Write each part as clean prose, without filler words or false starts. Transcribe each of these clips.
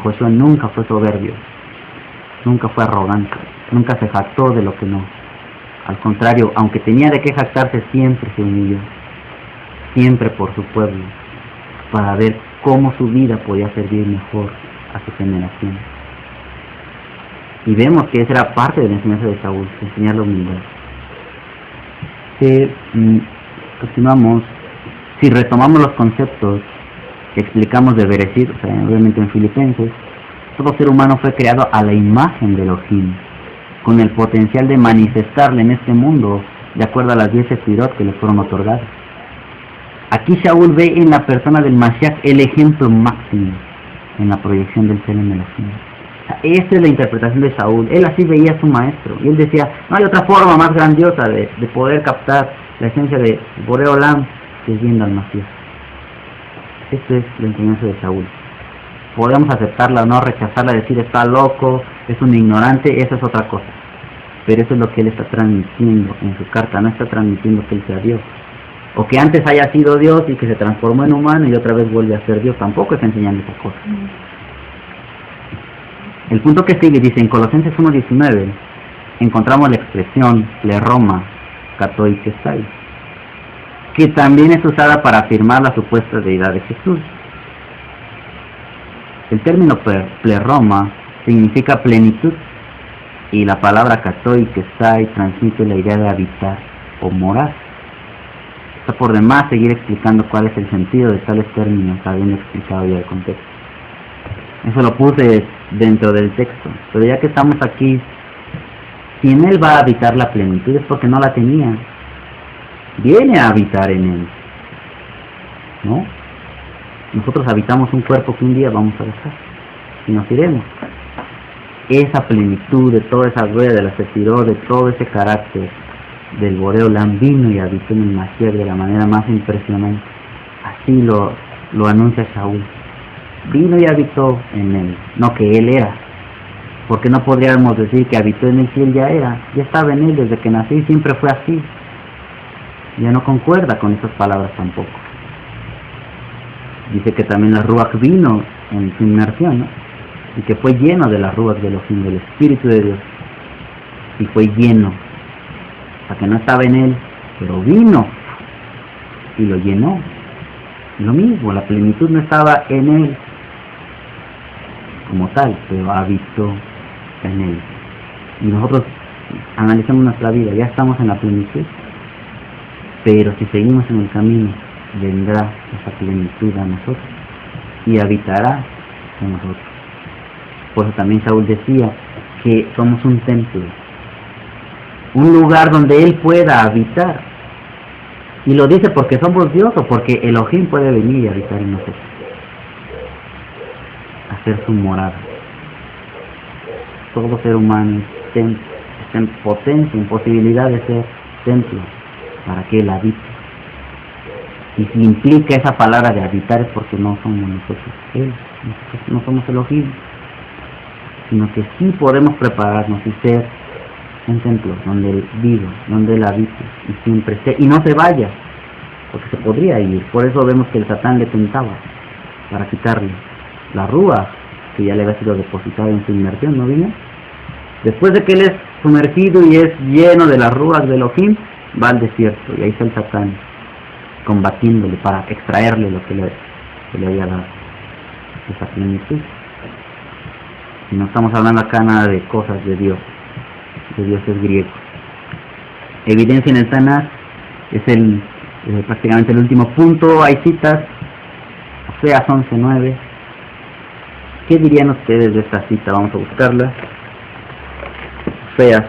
Josué nunca fue soberbio, nunca fue arrogante, nunca se jactó de lo que no. Al contrario, aunque tenía de qué jactarse, siempre se humilló, siempre por su pueblo, para ver cómo su vida podía servir mejor a su generación. Y vemos que esa era parte de la enseñanza de Saúl, enseñar la humildad. Continuamos, si retomamos los conceptos que explicamos de Bereshit, o sea, obviamente en Filipenses, todo ser humano fue creado a la imagen de Elohim, con el potencial de manifestarle en este mundo de acuerdo a las 10 sefirot que le fueron otorgadas. Aquí Saúl ve en la persona del Mashiach el ejemplo máximo en la proyección del ser en Elohim. O sea, esta es la interpretación de Saúl. Él así veía a su maestro y él decía, no hay otra forma más grandiosa de poder captar la esencia de Boré Olam que es viendo al Mashiach. Esta es la enseñanza de Saúl. Podemos aceptarla o no, rechazarla, decir está loco, es un ignorante, eso es otra cosa. Pero eso es lo que él está transmitiendo en su carta, no está transmitiendo que él sea Dios. O que antes haya sido Dios y que se transformó en humano y otra vez vuelve a ser Dios, tampoco está enseñando esa cosa. El punto que sigue dice, en Colosenses 1:19, encontramos la expresión pleroma, katoi kestai, que también es usada para afirmar la supuesta deidad de Jesús. El término pleroma significa plenitud y la palabra katoi kestai transmite la idea de habitar o morar. Está por demás seguir explicando cuál es el sentido de tales términos, habiendo explicado ya el contexto. Eso lo puse dentro del texto, pero ya que estamos aquí, si en él va a habitar la plenitud es porque no la tenía. Viene a habitar en él, ¿no? Nosotros habitamos un cuerpo que un día vamos a dejar y nos iremos. Esa plenitud de toda esa rueda de la sefirot, de todo ese carácter del Boré Olam vino y habitó en el Mashiach de la manera más impresionante. Así lo anuncia Saúl. Vino y habitó en él, no que él era, porque no podríamos decir que habitó en él si él ya era, ya estaba en él desde que nací, siempre fue así. Ya no concuerda con esas palabras tampoco. Dice que también la Ruach vino en su inmersión, ¿no? Y que fue lleno de la Ruach de Elohim, del Espíritu de Dios, y fue lleno, o sea que no estaba en él, pero vino y lo llenó. Lo mismo, la plenitud no estaba en él como tal, pero habitó en él. Y nosotros analizamos nuestra vida, ya estamos en la plenitud, pero si seguimos en el camino, vendrá esa plenitud a nosotros y habitará en nosotros. Por eso también Saúl decía que somos un templo, un lugar donde él pueda habitar. Y lo dice porque somos Dios o porque Elohim puede venir y habitar en nosotros, hacer su morada. Todo ser humano está en potencia, en posibilidad de ser templo para que él habite. Y si implica esa palabra de habitar es porque no somos nosotros él, nosotros no somos Elohim, sino que sí podemos prepararnos y ser un templo donde él viva, donde él habite y siempre esté y no se vaya, porque se podría ir. Por eso vemos que el Satán le tentaba para quitarle la rúa que ya le había sido depositada en su inmersión, ¿no vino? Después de que él es sumergido y es lleno de las rúas de Elohim, va al desierto y ahí está el Satán combatiéndole para extraerle lo que le había dado, esa plenitud. Y no estamos hablando acá nada de cosas de Dios, de dioses griegos. Evidencia en el Tanaj es prácticamente el último punto. Hay citas, Oseas 11:9. ¿Qué dirían ustedes de esta cita? Vamos a buscarla. Oseas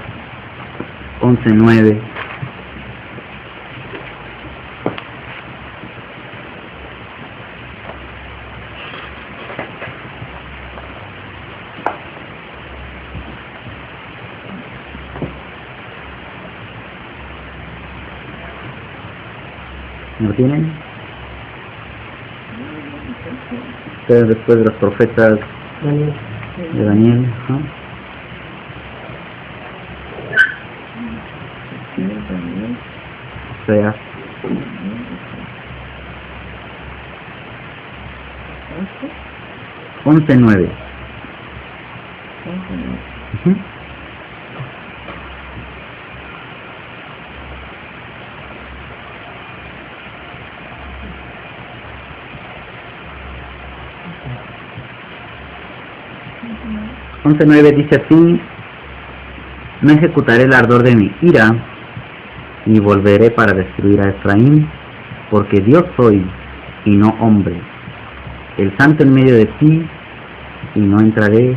11:9. ¿Lo tienen? Ustedes después de los profetas de Daniel, ¿no? O sea, 11:9. Uh-huh. Uh-huh. 11:9 dice así: no ejecutaré el ardor de mi ira, ni volveré para destruir a Efraín, porque Dios soy y no hombre, el santo en medio de ti, y no entraré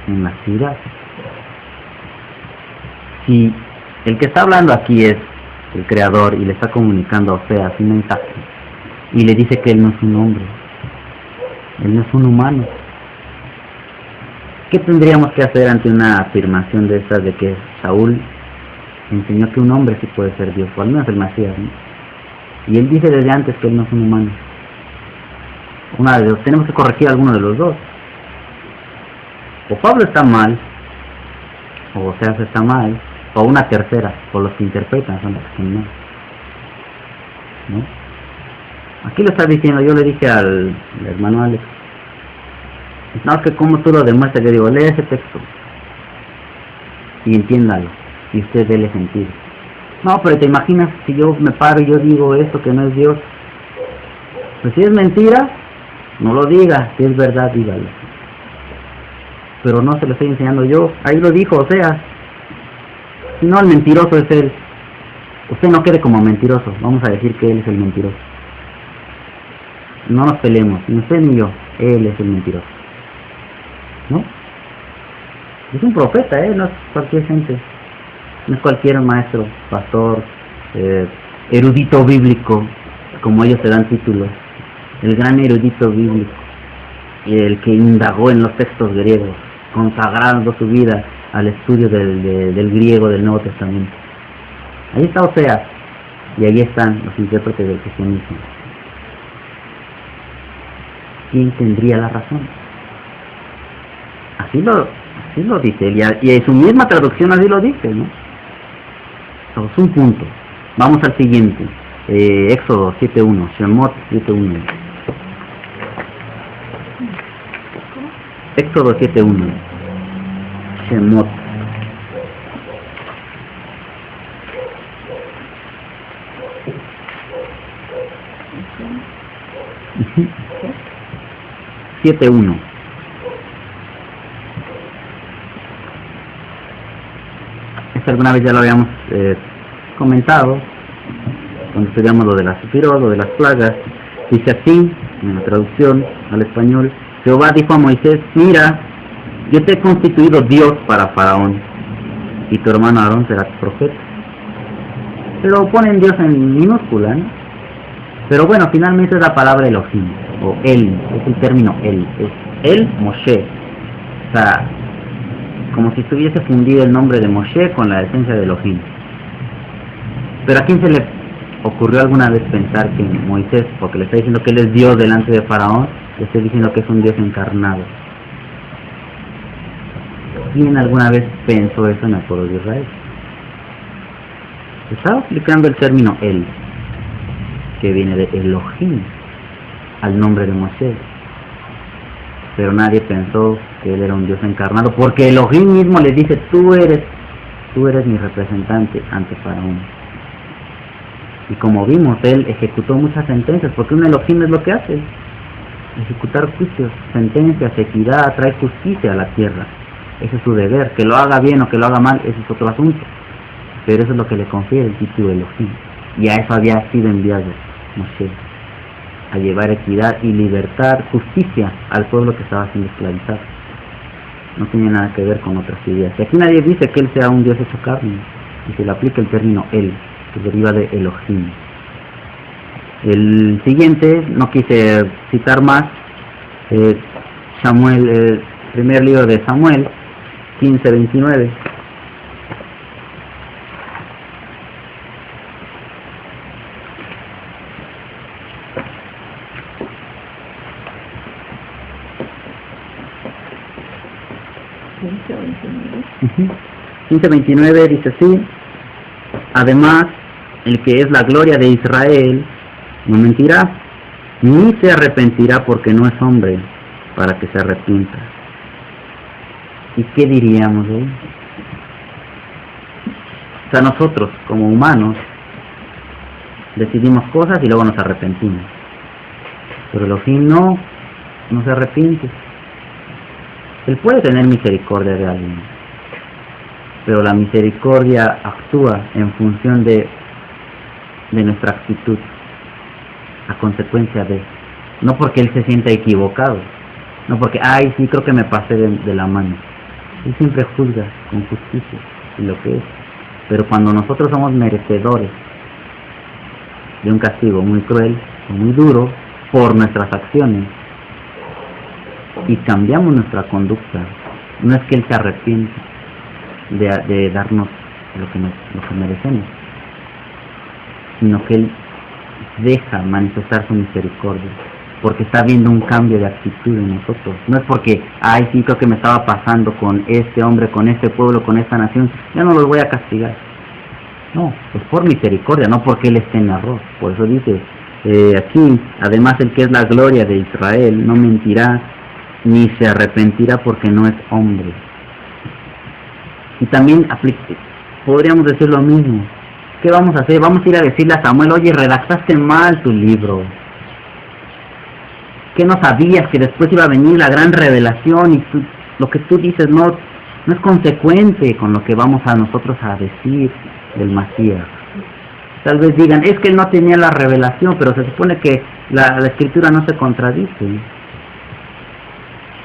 en la ciudad. Si el que está hablando aquí es el Creador y le está comunicando a Oseas un mensaje y le dice que él no es un hombre, él no es un humano, ¿qué tendríamos que hacer ante una afirmación de estas de que Saúl enseñó que un hombre sí puede ser Dios, o al menos el Mesías, ¿no? Y él dice desde antes que él no es un humano? Una de dos, tenemos que corregir a alguno de los dos. O Pablo está mal, o Oseas está mal, o una tercera, o los que interpretan son los que están mal, ¿no? Aquí lo está diciendo, yo le dije al hermano Alex, no, que como tú lo demuestras, yo digo, lee ese texto y entiéndalo, y usted déle sentido. No, pero te imaginas si yo me paro y yo digo esto que no es Dios. Pues si es mentira, no lo diga, si es verdad, dígalo. Pero no se lo estoy enseñando yo, ahí lo dijo, o sea, si no, el mentiroso es él. Usted no quede como mentiroso, vamos a decir que él es el mentiroso. No nos peleemos, ni usted ni yo, él es el mentiroso, ¿no? Es un profeta, no es cualquier gente, no es cualquier maestro, pastor, erudito bíblico, como ellos se dan títulos, el gran erudito bíblico, el que indagó en los textos griegos, consagrando su vida al estudio del griego del Nuevo Testamento. Ahí está Oseas, y ahí están los intérpretes del cristianismo. ¿Quién tendría la razón? Así lo dice él, y en su misma traducción así lo dice, ¿no? Eso es un punto. Vamos al siguiente, Éxodo 7:1, Shemot 7:1. Éxodo 7:1, Shemot. Uh-huh. 7:1. Esto alguna vez ya lo habíamos comentado cuando estudiamos lo de las sefirot, lo de las plagas. Dice así en la traducción al español: Jehová dijo a Moisés, mira, yo te he constituido Dios para Faraón, y tu hermano Aarón será tu profeta. Pero ponen Dios en minúscula, ¿no? Pero bueno, finalmente es la palabra Elohim, o él, es el término él, es el Moshe. O sea, como si estuviese fundido el nombre de Moshe con la esencia de Elohim. Pero ¿a quién se le ocurrió alguna vez pensar que Moisés, porque le está diciendo que él es Dios delante de Faraón, le está diciendo que es un Dios encarnado? ¿Quién alguna vez pensó eso en el pueblo de Israel? Estaba aplicando el término él, que viene de Elohim, al nombre de Moshe. Pero nadie pensó que él era un Dios encarnado, porque Elohim mismo le dice, tú eres mi representante ante Faraón. Y como vimos, él ejecutó muchas sentencias, porque un Elohim es lo que hace: ejecutar juicios, sentencias, equidad, traer justicia a la tierra. Ese es su deber. Que lo haga bien o que lo haga mal, ese es otro asunto, pero eso es lo que le confiere el título de Elohim. Y a eso había sido enviado Moshe, a llevar equidad y libertad, justicia al pueblo que estaba siendo esclavizado. No tiene nada que ver con otras ideas. Y aquí nadie dice que él sea un Dios hecho carne, y se le aplica el término él, que deriva de Elohim. El siguiente, no quise citar más, Samuel, el primer libro de Samuel 15:29. Uh-huh. 15:29 dice así: además, el que es la gloria de Israel no mentirá, ni se arrepentirá, porque no es hombre para que se arrepienta. ¿Y qué diríamos de él? O sea, nosotros, como humanos, decidimos cosas y luego nos arrepentimos. Pero Elohim no se arrepiente. Él puede tener misericordia de alguien, pero la misericordia actúa en función de nuestra actitud, a consecuencia de, no porque Él se sienta equivocado, no porque, ay, sí, creo que me pasé de la mano. Él siempre juzga con justicia y lo que es. Pero cuando nosotros somos merecedores de un castigo muy cruel o muy duro por nuestras acciones y cambiamos nuestra conducta, no es que Él se arrepiente de darnos lo que merecemos, sino que Él deja manifestar su misericordia porque está viendo un cambio de actitud en nosotros. No es porque, ay, sí, creo que me estaba pasando con este hombre, con este pueblo, con esta nación, ya no los voy a castigar. No, es por misericordia, no porque Él esté en error. Por eso dice aquí, además el que es la gloria de Israel no mentirá ni se arrepentirá porque no es hombre. Y también podríamos decir lo mismo. ¿Qué vamos a hacer? Vamos a ir a decirle a Samuel, oye, redactaste mal tu libro. ¿Qué no sabías que después iba a venir la gran revelación y lo que tú dices no es consecuente con lo que vamos a nosotros a decir del Masías? Tal vez digan, es que él no tenía la revelación, pero se supone que la escritura no se contradice.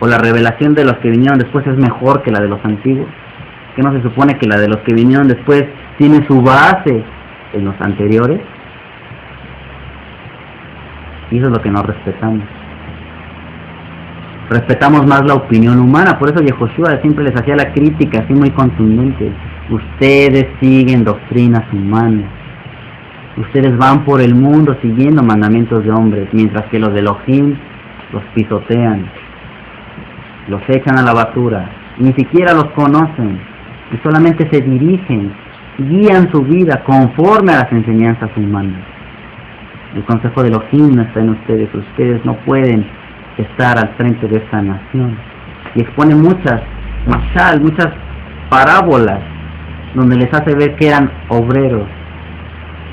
O la revelación de los que vinieron después es mejor que la de los antiguos. ¿Que no se supone que la de los que vinieron después tiene su base en los anteriores? Y eso es lo que no respetamos. Respetamos más la opinión humana, por eso Yehoshua siempre les hacía la crítica así muy contundente. Ustedes siguen doctrinas humanas. Ustedes van por el mundo siguiendo mandamientos de hombres, mientras que los de Elohim los pisotean, los echan a la basura, ni siquiera los conocen, y solamente se dirigen, guían su vida conforme a las enseñanzas humanas. El consejo de Elohim no está en ustedes, ustedes no pueden estar al frente de esta nación. Y expone muchas parábolas, donde les hace ver que eran obreros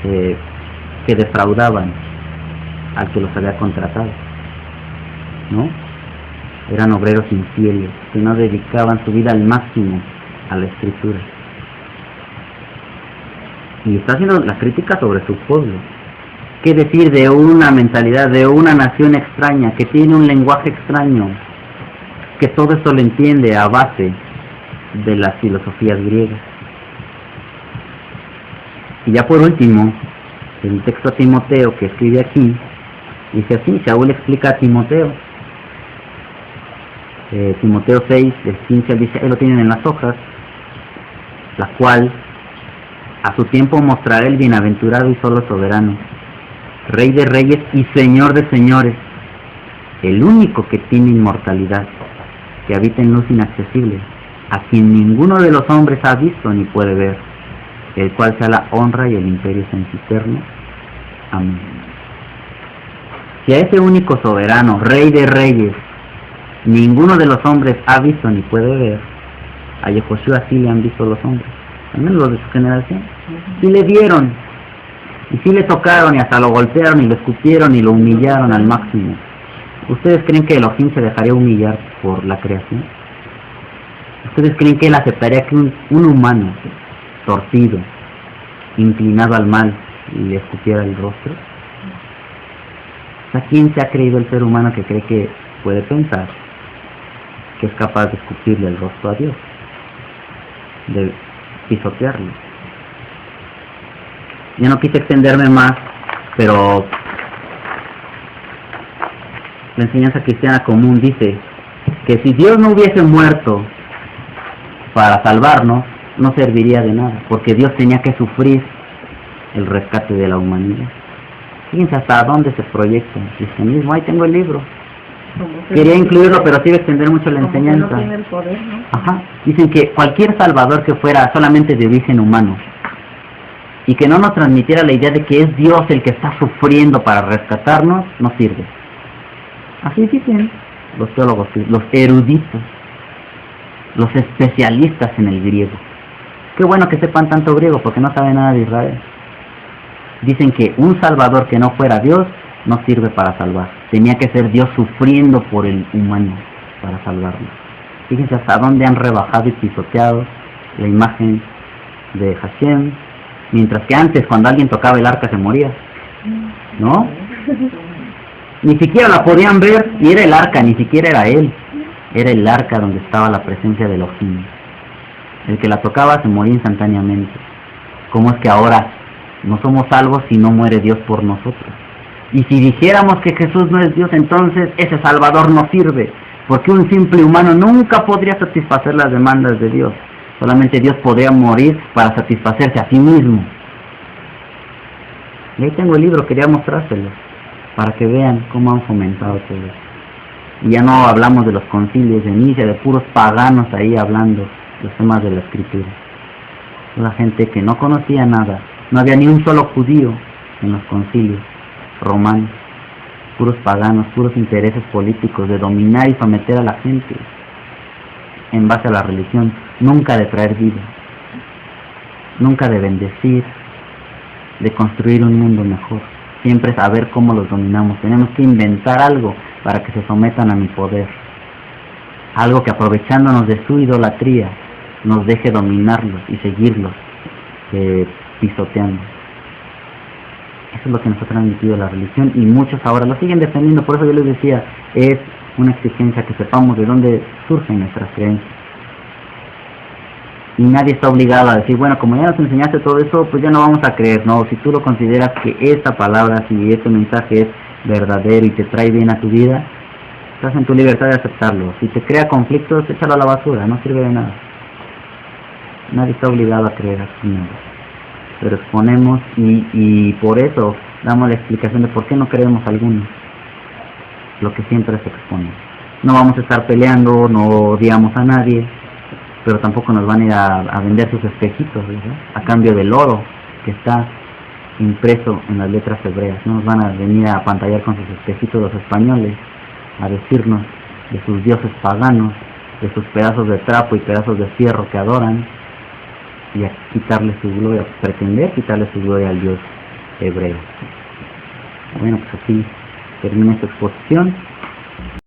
que defraudaban al que los había contratado, ¿no? Eran obreros infieles, que no dedicaban su vida al máximo a la escritura. Y está haciendo la crítica sobre su pueblo. ¿Qué decir de una mentalidad, de una nación extraña, que tiene un lenguaje extraño, que todo esto lo entiende a base de las filosofías griegas? Y ya por último, el texto a Timoteo que escribe aquí, dice así, Shaul explica a Timoteo, Timoteo 6, del 15 al 16, lo tienen en las hojas, la cual a su tiempo mostrará el bienaventurado y solo soberano, Rey de reyes y Señor de señores, el único que tiene inmortalidad, que habita en luz inaccesible, a quien ninguno de los hombres ha visto ni puede ver, el cual sea la honra y el imperio sempiterno. Amén. Si a ese único soberano, Rey de reyes, ninguno de los hombres ha visto ni puede ver, a Yehoshua sí le han visto los hombres, al menos los de su generación, sí le vieron, y sí le tocaron, y hasta lo golpearon, y lo escupieron, y lo humillaron al máximo. ¿Ustedes creen que Elohim se dejaría humillar por la creación? ¿Ustedes creen que él aceptaría que un humano torcido, inclinado al mal, le escupiera el rostro? O sea, ¿quién se ha creído el ser humano que cree que puede pensar que es capaz de escupirle el rostro a Dios, de pisotearlo? Yo no quise extenderme más, pero la enseñanza cristiana común dice que si Dios no hubiese muerto para salvarnos, no serviría de nada, porque Dios tenía que sufrir el rescate de la humanidad. Fíjense hasta dónde se proyecta el cristianismo. Ahí tengo el libro. Quería incluirlo, pero sí iba a extender mucho la enseñanza. No tiene el poder, ¿no? Ajá. Dicen que cualquier salvador que fuera solamente de origen humano y que no nos transmitiera la idea de que es Dios el que está sufriendo para rescatarnos, no sirve. Así dicen los teólogos, los eruditos. los especialistas en el griego. Qué bueno que sepan tanto griego porque no saben nada de Israel. Dicen que un salvador que no fuera Dios no sirve para salvar. Tenía que ser Dios sufriendo por el humano para salvarlo. Fíjense hasta dónde han rebajado y pisoteado la imagen de Hashem, mientras que antes cuando alguien tocaba el arca se moría, ¿no? Ni siquiera la podían ver y era el arca, ni siquiera era él, era el arca donde estaba la presencia de Elohim. El que la tocaba se moría instantáneamente. ¿Cómo es que ahora no somos salvos si no muere Dios por nosotros? Y si dijéramos que Jesús no es Dios, entonces ese Salvador no sirve, porque un simple humano nunca podría satisfacer las demandas de Dios. Solamente Dios podría morir para satisfacerse a sí mismo. Y ahí tengo el libro, quería mostrárselo, para que vean cómo han fomentado todo eso. Y ya no hablamos de los concilios de Nicea, de puros paganos ahí hablando los temas de la Escritura. La gente que no conocía nada, no había ni un solo judío en los concilios romanos, puros paganos, puros intereses políticos de dominar y someter a la gente en base a la religión, nunca de traer vida, nunca de bendecir, de construir un mundo mejor, siempre saber cómo los dominamos. Tenemos que inventar algo para que se sometan a mi poder, algo que aprovechándonos de su idolatría nos deje dominarlos y seguirlos pisoteando. Eso es lo que nos ha transmitido la religión y muchos ahora lo siguen defendiendo. Por eso yo les decía, es una exigencia que sepamos de dónde surgen nuestras creencias. Y nadie está obligado a decir, bueno, como ya nos enseñaste todo eso, pues ya no vamos a creer. No, si tú lo consideras que esta palabra, si este mensaje es verdadero y te trae bien a tu vida, estás en tu libertad de aceptarlo. Si te crea conflictos, échalo a la basura, no sirve de nada. Nadie está obligado a creer así nada. Pero exponemos y por eso damos la explicación de por qué no creemos algunos. Lo que siempre se expone. No vamos a estar peleando, no odiamos a nadie, pero tampoco nos van a ir a vender sus espejitos, ¿verdad? A cambio del oro que está impreso en las letras hebreas. No nos van a venir a apantallar con sus espejitos los españoles, a decirnos de sus dioses paganos, de sus pedazos de trapo y pedazos de fierro que adoran, y a quitarle su gloria, pretender quitarle su gloria al Dios hebreo. Bueno, pues así termina esta exposición.